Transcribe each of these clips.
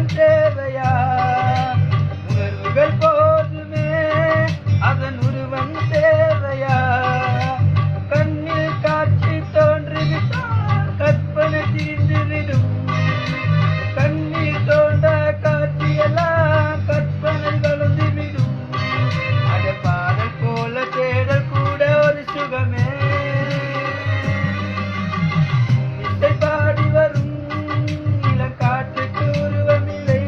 உருவம் தேவையா? உணர்வுகள் போதுமே, அதன் உருவம் தேவையா? கண்ணில் காட்சி தோன்றிவிட்டால் கற்பனை தீர்ந்துவிடும். கண்ணில் தோன்ற காட்சியெல்லாம் கற்பனை வளர்ந்துவிடும். அதை பாடல் போல தேடல் கூட ஒரு சுகமே. இசை பாடி வரும் இளங்காற்றுக்கு உருவமில்லை.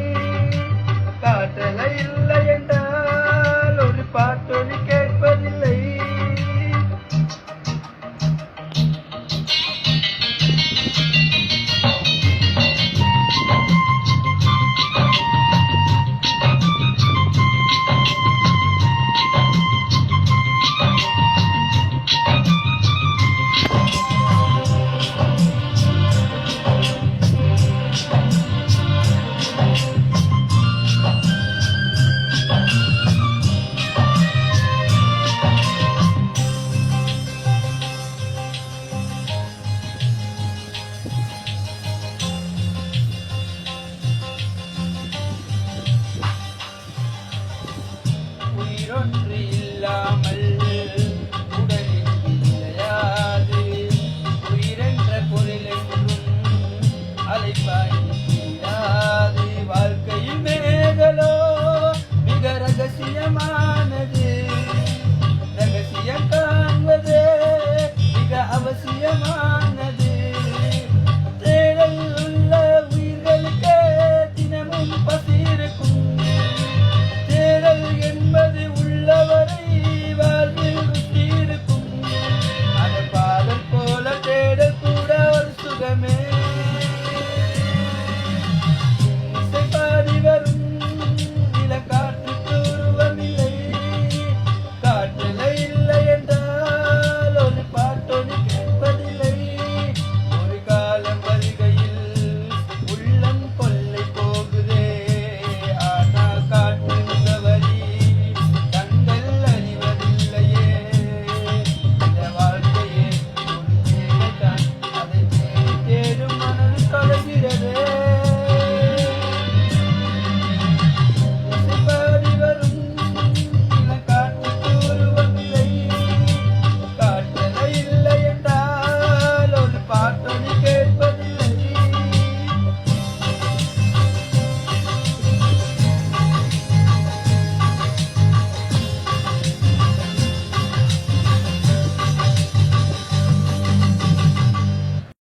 காற்றலை இல்லை என்றால் ஒரு பாட்டொலி கேட்பதில்லை. உயிரொன்று இல்லாமல் உடலில் இல்லையாது. உயிரென்ற பொருள் என்றும் அலைப்பாயாது. வாழ்க்கையில் மேகலோ மிக ரகசியமானது. ரகசியம் காண்பது மிக அவசியமானது.